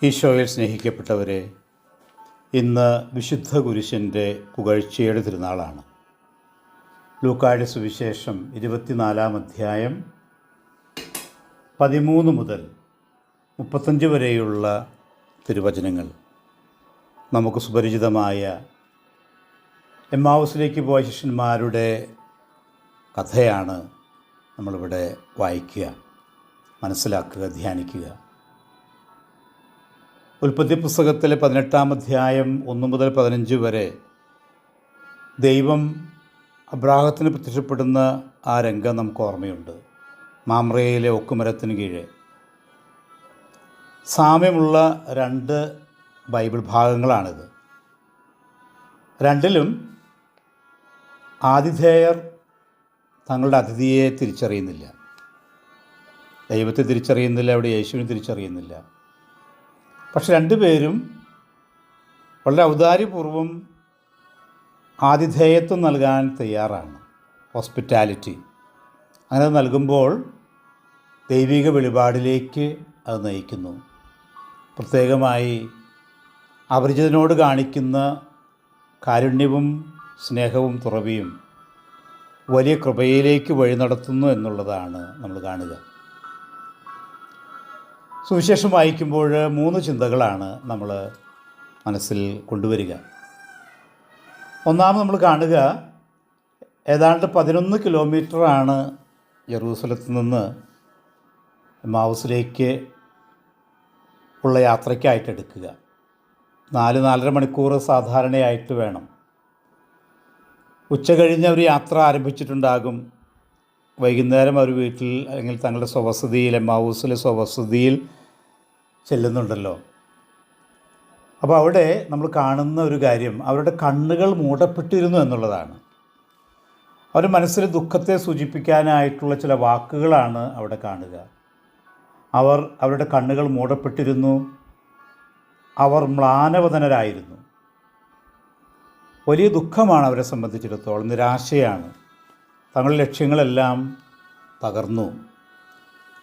ഈശോയിൽ സ്നേഹിക്കപ്പെട്ടവരെ, ഇന്ന് വിശുദ്ധ കുരിശിൻ്റെ പുകഴ്ചയുടെ തിരുനാളാണ്. ലൂക്കായുടെ സുവിശേഷം 24 അധ്യായം 13 മുതൽ 35 വരെയുള്ള തിരുവചനങ്ങൾ നമുക്ക് സുപരിചിതമായ എമ്മാവുസിലേക്ക് പോയ ശിഷ്യന്മാരുടെ കഥയാണ് നമ്മളിവിടെ വായിക്കുക, മനസ്സിലാക്കുക, ധ്യാനിക്കുക. ഉൽപ്പത്തി പുസ്തകത്തിലെ 18 അധ്യായം 1 മുതൽ 15 വരെ ദൈവം അബ്രാഹത്തിന് പ്രത്യക്ഷപ്പെടുന്ന ആ രംഗം നമുക്ക് ഓർമ്മയുണ്ട്. മാമ്രയിലെ ഒക്കുമരത്തിന് കീഴെ സാമ്യമുള്ള 2 ബൈബിൾ ഭാഗങ്ങളാണിത്. രണ്ടിലും ആതിഥേയർ തങ്ങളുടെ അതിഥിയെ തിരിച്ചറിയുന്നില്ല, ദൈവത്തെ തിരിച്ചറിയുന്നില്ല, അവിടെ യേശുവിനെ തിരിച്ചറിയുന്നില്ല. പക്ഷെ രണ്ടുപേരും വളരെ ഔദാര്യപൂർവം ആതിഥേയത്വം നൽകാൻ തയ്യാറാണ്, ഹോസ്പിറ്റാലിറ്റി. അങ്ങനെ നൽകുമ്പോൾ ദൈവിക വെളിപാടിലേക്ക് അത് നയിക്കുന്നു. പ്രത്യേകമായി അപരിചിതനോട് കാണിക്കുന്ന കാരുണ്യവും സ്നേഹവും തുറവിയും വലിയ കൃപയിലേക്ക് വഴി നടത്തുന്നു എന്നുള്ളതാണ് നമ്മൾ കാണുക. സുവിശേഷം വായിക്കുമ്പോൾ 3 ചിന്തകളാണ് നമ്മൾ മനസ്സിൽ കൊണ്ടുവരിക. ഒന്നാമത് നമ്മൾ കാണുക, ഏതാണ്ട് 11 കിലോമീറ്ററാണ് ജെറൂസലത്ത് നിന്ന് എമ്മാവുസിലേക്ക് ഉള്ള യാത്രയ്ക്കായിട്ട് എടുക്കുക. 4-4.5 മണിക്കൂർ സാധാരണയായിട്ട് വേണം. ഉച്ച കഴിഞ്ഞ് അവർ യാത്ര ആരംഭിച്ചിട്ടുണ്ടാകും. വൈകുന്നേരം അവർ വീട്ടിൽ അല്ലെങ്കിൽ തങ്ങളുടെ സ്വവസതിയിൽ, എമ്മാവൂസിലെ സ്വവസതിയിൽ ചെല്ലുന്നുണ്ടല്ലോ. അപ്പോൾ അവിടെ നമ്മൾ കാണുന്ന ഒരു കാര്യം, അവരുടെ കണ്ണുകൾ മൂടപ്പെട്ടിരുന്നു എന്നുള്ളതാണ്. അവരുടെ മനസ്സിലെ ദുഃഖത്തെ സൂചിപ്പിക്കാനായിട്ടുള്ള ചില വാക്കുകളാണ് അവിടെ കാണുക. അവരുടെ കണ്ണുകൾ മൂടപ്പെട്ടിരുന്നു, അവർ മ്ലാനവദനരായിരുന്നു. വലിയ ദുഃഖമാണ് അവരെ സംബന്ധിച്ചിടത്തോളം, നിരാശയാണ്. തങ്ങളുടെ ലക്ഷ്യങ്ങളെല്ലാം തകർന്നു,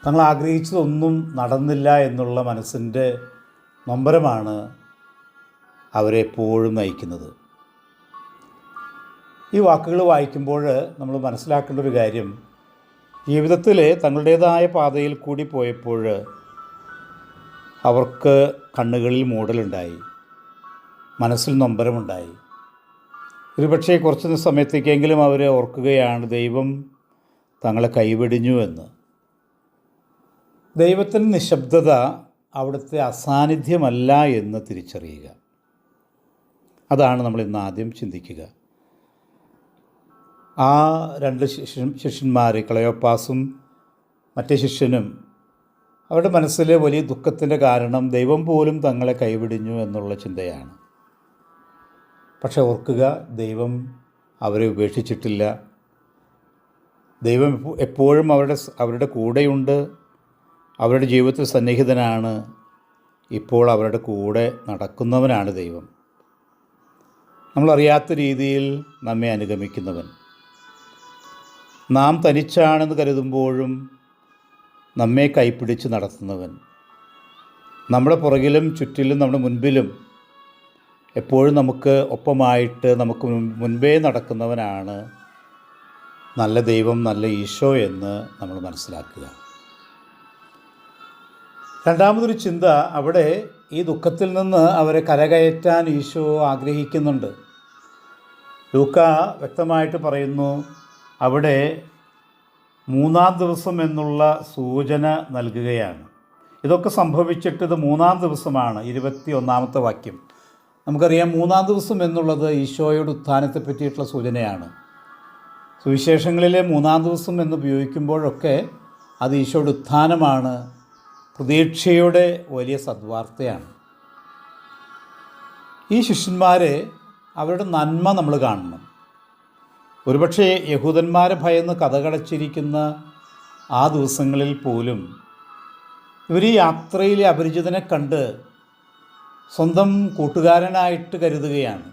തങ്ങൾ ആഗ്രഹിച്ചതൊന്നും നടന്നില്ല എന്നുള്ള മനസ്സിൻ്റെ നൊമ്പരമാണ് അവരെ എപ്പോഴും നയിക്കുന്നത്. ഈ വാക്കുകൾ വായിക്കുമ്പോൾ നമ്മൾ മനസ്സിലാക്കേണ്ട ഒരു കാര്യം, ജീവിതത്തിൽ തങ്ങളുടേതായ പാതയിൽ കൂടി പോയപ്പോൾ അവർക്ക് കണ്ണുകളിൽ മൂടലുണ്ടായി, മനസ്സിൽ നൊമ്പരമുണ്ടായി. ഒരുപക്ഷെ കുറച്ച് സമയത്തേക്കെങ്കിലും അവർ ഓർക്കുകയാണ് ദൈവം തങ്ങളെ കൈവെടിഞ്ഞു എന്ന്. ദൈവത്തിൻ്റെ നിശബ്ദത അവിടുത്തെ അസാന്നിധ്യമല്ല എന്ന് തിരിച്ചറിയുക, അതാണ് നമ്മൾ ഇന്ന് ആദ്യം ചിന്തിക്കുക. ആ 2 ശിഷ്യന്മാർ, ക്ലയോപ്പാസും മറ്റേ ശിഷ്യനും, അവരുടെ മനസ്സിൽ വലിയ ദുഃഖത്തിൻ്റെ കാരണം ദൈവം പോലും തങ്ങളെ കൈവിടിഞ്ഞു എന്നുള്ള ചിന്തയാണ്. പക്ഷെ ഓർക്കുക, ദൈവം അവരെ ഉപേക്ഷിച്ചിട്ടില്ല. ദൈവം എപ്പോഴും അവരുടെ കൂടെയുണ്ട്, അവരുടെ ജീവിതത്തിൽ സന്നിഹിതനാണ്. ഇപ്പോൾ അവരുടെ കൂടെ നടക്കുന്നവനാണ് ദൈവം, നമ്മളറിയാത്ത രീതിയിൽ നമ്മെ അനുഗമിക്കുന്നവൻ. നാം തനിച്ചാണെന്ന് കരുതുമ്പോഴും നമ്മെ കൈപ്പിടിച്ച് നടത്തുന്നവൻ, നമ്മുടെ പുറകിലും ചുറ്റിലും നമ്മുടെ മുൻപിലും എപ്പോഴും നമുക്ക് ഒപ്പമായിട്ട് നമുക്ക് മുൻപേ നടക്കുന്നവനാണ് നല്ല ദൈവം, നല്ല ഈശോ എന്ന് നമ്മൾ മനസ്സിലാക്കുക. രണ്ടാമതൊരു ചിന്ത, അവിടെ ഈ ദുഃഖത്തിൽ നിന്ന് അവരെ കരകയറ്റാൻ ഈശോ ആഗ്രഹിക്കുന്നുണ്ട്. ലൂക്ക വ്യക്തമായിട്ട് പറയുന്നു, അവിടെ 3-ാം ദിവസം എന്നുള്ള സൂചന നൽകുകയാണ്. ഇതൊക്കെ സംഭവിച്ചിട്ട് ഇത് 3-ാം ദിവസമാണ്. 21-ാമത്തെ വാക്യം നമുക്കറിയാം. 3-ാം ദിവസം എന്നുള്ളത് ഈശോയുടെ ഉത്ഥാനത്തെ പറ്റിയിട്ടുള്ള സൂചനയാണ്. സുവിശേഷങ്ങളിലെ 3-ാം ദിവസം എന്ന് ഉപയോഗിക്കുമ്പോഴൊക്കെ അത് ഈശോയുടെ ഉത്ഥാനമാണ്, പ്രതീക്ഷയുടെ വലിയ സദ്വാർത്തയാണ്. ഈ ശിഷ്യന്മാരെ, അവരുടെ നന്മ നമ്മൾ കാണണം. ഒരുപക്ഷെ യഹൂദന്മാരെ ഭയന്ന് കതകടച്ചിരിക്കുന്ന ആ ദിവസങ്ങളിൽ പോലും ഇവർ ഈ യാത്രയിലെ അപരിചിതനെ കണ്ട് സ്വന്തം കൂട്ടുകാരനായിട്ട് കരുതുകയാണ്.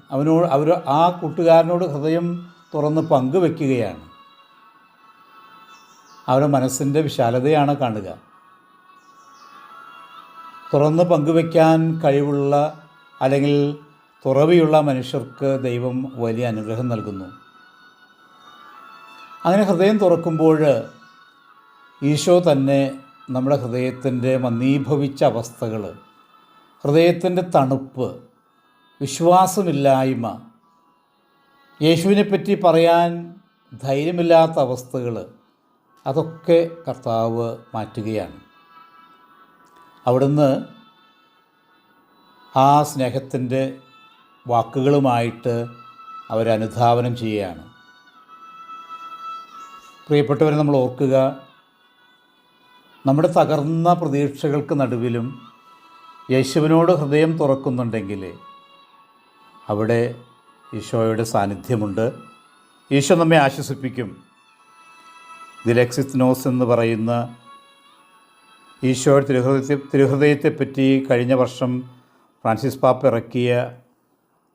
അവർ ആ കൂട്ടുകാരനോട് ഹൃദയം തുറന്ന് പങ്കുവെക്കുകയാണ്. അവരുടെ മനസ്സിൻ്റെ വിശാലതയാണ് കാണുക. തുറന്ന് പങ്കുവയ്ക്കാൻ കഴിവുള്ള അല്ലെങ്കിൽ തുറവിയുള്ള മനുഷ്യർക്ക് ദൈവം വലിയ അനുഗ്രഹം നൽകുന്നു. അങ്ങനെ ഹൃദയം തുറക്കുമ്പോൾ ഈശോ തന്നെ നമ്മുടെ ഹൃദയത്തിൻ്റെ മന്ദീഭവിച്ച അവസ്ഥകൾ, ഹൃദയത്തിൻ്റെ തണുപ്പ്, വിശ്വാസമില്ലായ്മ, യേശുവിനെപ്പറ്റി പറയാൻ ധൈര്യമില്ലാത്ത അവസ്ഥകൾ, അതൊക്കെ കർത്താവ് മാറ്റുകയാണ്. അവിടുന്ന് ആ സ്നേഹത്തിൻ്റെ വാക്കുകളുമായിട്ട് അവരനുധാവനം ചെയ്യുകയാണ്. പ്രിയപ്പെട്ടവരെ, നമ്മൾ ഓർക്കുക, നമ്മുടെ തകർന്ന പ്രതീക്ഷകൾക്ക് നടുവിലും യേശുവിനോട് ഹൃദയം തുറക്കുന്നുണ്ടെങ്കിൽ അവിടെ ഈശോയുടെ സാന്നിധ്യമുണ്ട്. ഈശോ നമ്മെ ആശ്വസിപ്പിക്കും. ദിലെക്സിത്നോസ് എന്ന് പറയുന്ന ഈശോയുടെ തിരുഹൃദയത്തെപ്പറ്റി കഴിഞ്ഞ വർഷം ഫ്രാൻസിസ് പാപ്പ ഇറക്കിയ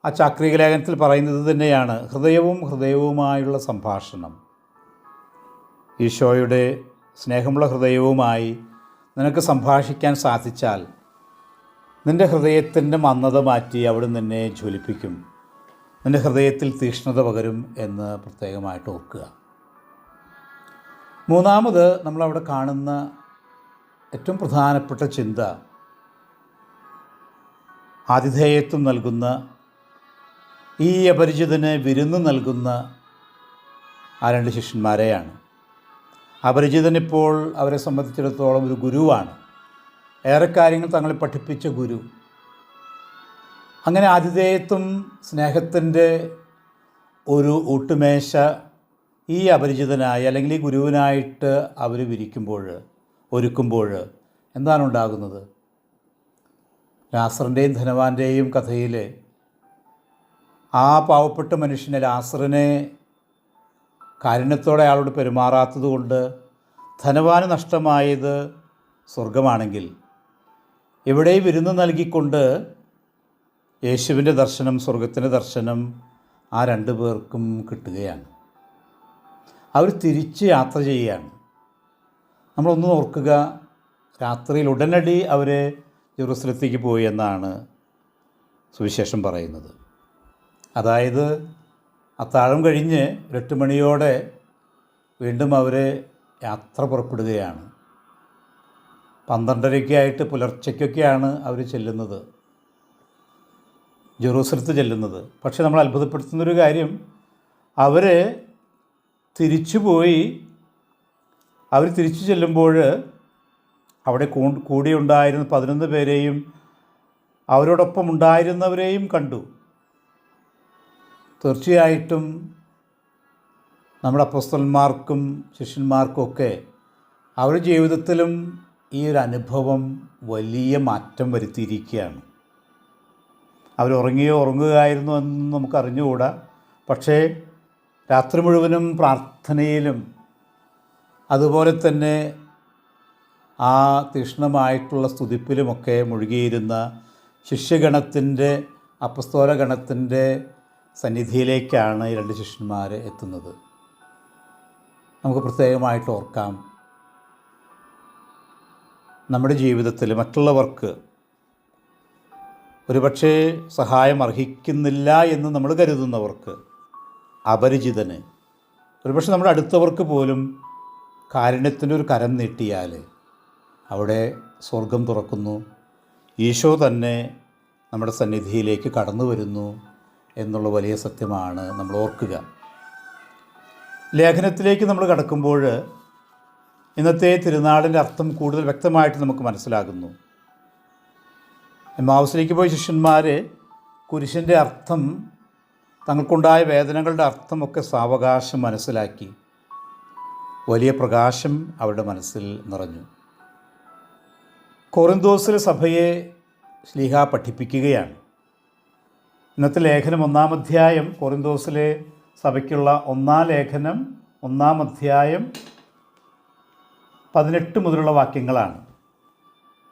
ആ ചാക്രിക ലേഖനത്തിൽ പറയുന്നത് തന്നെയാണ് ഹൃദയവുമായുള്ള സംഭാഷണം. ഈശോയുടെ സ്നേഹമുള്ള ഹൃദയവുമായി നിനക്ക് സംഭാഷിക്കാൻ സാധിച്ചാൽ നിൻ്റെ ഹൃദയത്തിൻ്റെ മന്ദത മാറ്റി അവിടെ നിന്നെ ജ്വലിപ്പിക്കും, നിൻ്റെ ഹൃദയത്തിൽ തീക്ഷ്ണത പകരും എന്ന് പ്രത്യേകമായിട്ട് ഓർക്കുക. മൂന്നാമത് നമ്മളവിടെ കാണുന്ന ഏറ്റവും പ്രധാനപ്പെട്ട ചിന്ത ആതിഥേയത്വം നൽകുന്ന, ഈ അപരിചിതന് വിരുന്ന് നൽകുന്ന ആ രണ്ട് ശിഷ്യന്മാരെയാണ്. അപരിചിതനിപ്പോൾ അവരെ സംബന്ധിച്ചിടത്തോളം ഒരു ഗുരുവാണ്, ഏറെ കാര്യങ്ങൾ തങ്ങളെ പഠിപ്പിച്ച ഗുരു. അങ്ങനെ ആതിഥേയത്വം, സ്നേഹത്തിൻ്റെ ഒരു ഊട്ടുമേശ ഈ അപരിചിതനായി അല്ലെങ്കിൽ ഈ ഗുരുവിനായിട്ട് അവർ ഒരുക്കുമ്പോൾ എന്താണ് ഉണ്ടാകുന്നത്? ലാസറിൻ്റെയും ധനവാന്റെയും കഥയിൽ ആ പാവപ്പെട്ട മനുഷ്യനെ, ലാസറിനെ കാരുണ്യത്തോടെ അയാളോട് പെരുമാറാത്തത് കൊണ്ട് ധനവാന് നഷ്ടമായത് സ്വർഗമാണെങ്കിൽ, ഇവിടെ വിരുന്ന് നൽകിക്കൊണ്ട് യേശുവിൻ്റെ ദർശനം, സ്വർഗത്തിൻ്റെ ദർശനം ആ രണ്ടു പേർക്കും കിട്ടുകയാണ്. അവർ തിരിച്ച് യാത്ര ചെയ്യുകയാണ്. നമ്മളൊന്ന് ഓർക്കുക, രാത്രിയിൽ ഉടനടി അവർ ജെറുസലത്തേക്ക് പോയി എന്നാണ് സുവിശേഷം പറയുന്നത്. അതായത് അത്താഴം കഴിഞ്ഞ് 8 മണിയോടെ വീണ്ടും അവർ യാത്ര പുറപ്പെടുകയാണ്. 12:30 പുലർച്ചയ്ക്കൊക്കെയാണ് അവർ ചെല്ലുന്നത്, ജെറൂസലത്ത് ചെല്ലുന്നത്. പക്ഷേ നമ്മൾ അത്ഭുതപ്പെടുത്തുന്നൊരു കാര്യം, അവർ തിരിച്ചു ചെല്ലുമ്പോൾ അവിടെ കൂടിയുണ്ടായിരുന്ന 11 പേരെയും അവരോടൊപ്പം ഉണ്ടായിരുന്നവരെയും കണ്ടു. തീർച്ചയായിട്ടും നമ്മുടെ അപ്പോസ്തലന്മാർക്കും ശിഷ്യന്മാർക്കുമൊക്കെ അവരുടെ ജീവിതത്തിലും ഈ ഒരു അനുഭവം വലിയ മാറ്റം വരുത്തിയിരിക്കുകയാണ്. ഉറങ്ങുകയായിരുന്നു എന്ന് നമുക്ക് അറിഞ്ഞുകൂടാ. പക്ഷേ രാത്രി മുഴുവനും പ്രാർത്ഥനയിലും അതുപോലെ തന്നെ ആ തീക്ഷ്ണമായിട്ടുള്ള സ്തുതിപ്പിലുമൊക്കെ മുഴുകിയിരുന്ന ശിഷ്യഗണത്തിൻ്റെ, അപ്പസ്തോലഗണത്തിൻ്റെ സന്നിധിയിലേക്കാണ് ഈ 2 ശിഷ്യന്മാർ എത്തുന്നത്. നമുക്ക് പ്രത്യേകമായിട്ട് ഓർക്കാം, നമ്മുടെ ജീവിതത്തിൽ മറ്റുള്ളവർക്ക് ഒരുപക്ഷേ സഹായം അർഹിക്കുന്നില്ല എന്ന് നമ്മൾ കരുതുന്നവർക്ക്, അപരിചിതന്, ഒരുപക്ഷെ നമ്മുടെ അടുത്തവർക്ക് പോലും കാരുണ്യത്തിൻ്റെ ഒരു കരം നീട്ടിയാൽ അവിടെ സ്വർഗം തുറക്കുന്നു, ഈശോ തന്നെ നമ്മുടെ സന്നിധിയിലേക്ക് കടന്നു വരുന്നു എന്നുള്ള വലിയ സത്യമാണ് നമ്മൾ ഓർക്കുക. ലേഖനത്തിലേക്ക് നമ്മൾ കടക്കുമ്പോൾ ഇന്നത്തെ തിരുനാളിൻ്റെ അർത്ഥം കൂടുതൽ വ്യക്തമായിട്ട് നമുക്ക് മനസ്സിലാകുന്നു. എമ്മാവുസിലേക്ക് പോയ ശിഷ്യന്മാർ കുരിശിൻ്റെ അർത്ഥം, തങ്ങൾക്കുണ്ടായ വേദനകളുടെ അർത്ഥമൊക്കെ സാവകാശം മനസ്സിലാക്കി. വലിയ പ്രകാശം അവരുടെ മനസ്സിൽ നിറഞ്ഞു. കൊറിന്തോസിലെ സഭയെ ശ്ലീഹ പഠിപ്പിക്കുകയാണ്. ഇന്നത്തെ ലേഖനം 1-ാം അധ്യായം, കൊറിന്തോസിലെ സഭയ്ക്കുള്ള 1-ാം ലേഖനം 1-ാം അധ്യായം 18 മുതലുള്ള വാക്യങ്ങളാണ്.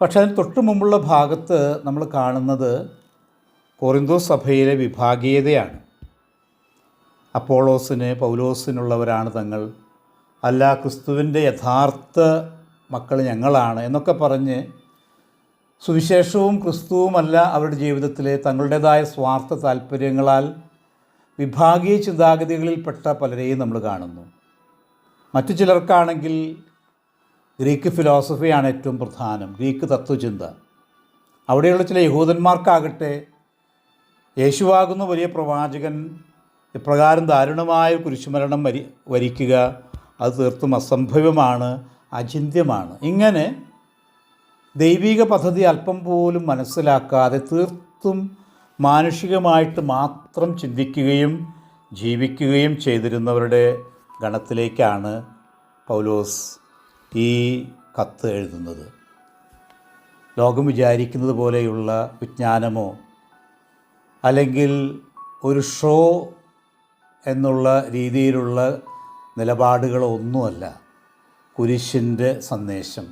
പക്ഷെ അതിന് തൊട്ട് മുമ്പുള്ള ഭാഗത്ത് നമ്മൾ കാണുന്നത് കൊറിന്തോസ് സഭയിലെ വിഭാഗീയതയാണ്. അപ്പോളോസിന്, പൗലോസിനുള്ളവരാണ് തങ്ങൾ, അല്ല ക്രിസ്തുവിൻ്റെ യഥാർത്ഥ മക്കൾ ഞങ്ങളാണ് എന്നൊക്കെ പറഞ്ഞ് സുവിശേഷവും ക്രിസ്തുവുമല്ല അവരുടെ ജീവിതത്തിലെ തങ്ങളുടേതായ സ്വാർത്ഥ താല്പര്യങ്ങളാൽ വിഭാഗീയ ചിന്താഗതികളിൽപ്പെട്ട പലരെയും നമ്മൾ കാണുന്നു. മറ്റു ചിലർക്കാണെങ്കിൽ ഗ്രീക്ക് ഫിലോസഫിയാണ് ഏറ്റവും പ്രധാനം, ഗ്രീക്ക് തത്വചിന്ത. അവിടെയുള്ള ചില യഹൂദന്മാർക്കാകട്ടെ യേശുവാകുന്ന വലിയ പ്രവാചകൻ ഇപ്രകാരം ദാരുണമായ കുരിശുമരണം വരിക്കുക അത് തീർത്തും അസംഭവ്യമാണ്, അചിന്ത്യമാണ്. ഇങ്ങനെ ദൈവിക പദ്ധതി അല്പം പോലും മനസ്സിലാക്കാതെ തീർത്തും മാനുഷികമായിട്ട് മാത്രം ചിന്തിക്കുകയും ജീവിക്കുകയും ചെയ്തിരുന്നവരുടെ ഗണത്തിലേക്കാണ് പൗലോസ് ഈ കത്ത് എഴുതുന്നത്. ലോകം വിചാരിക്കുന്നത് പോലെയുള്ള വിജ്ഞാനമോ അല്ലെങ്കിൽ ഒരു ഷോ എന്നുള്ള രീതിയിലുള്ള നിലപാടുകളോ ഒന്നുമല്ല കുരിശിൻ്റെ സന്ദേശം.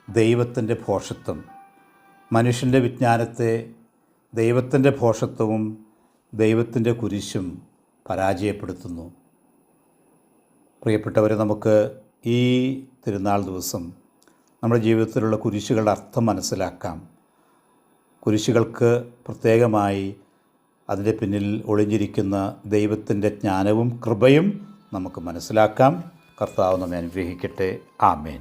ദൈവത്തിൻ്റെ ഭോഷത്വം, മനുഷ്യൻ്റെ വിജ്ഞാനത്തെ ദൈവത്തിൻ്റെ ഭോഷത്വവും ദൈവത്തിൻ്റെ കുരിശും പരാജയപ്പെടുത്തുന്നു. പ്രിയപ്പെട്ടവരെ, നമുക്ക് ഈ തിരുനാൾ ദിവസം നമ്മുടെ ജീവിതത്തിലുള്ള കുരിശുകളുടെ അർത്ഥം മനസ്സിലാക്കാം. കുരിശുകൾക്ക് പ്രത്യേകമായി അതിൻ്റെ പിന്നിൽ ഒളിഞ്ഞിരിക്കുന്ന ദൈവത്തിൻ്റെ ജ്ഞാനവും കൃപയും നമുക്ക് മനസ്സിലാക്കാം. കർത്താവ് നമ്മെ അനുഗ്രഹിക്കട്ടെ. ആമേൻ.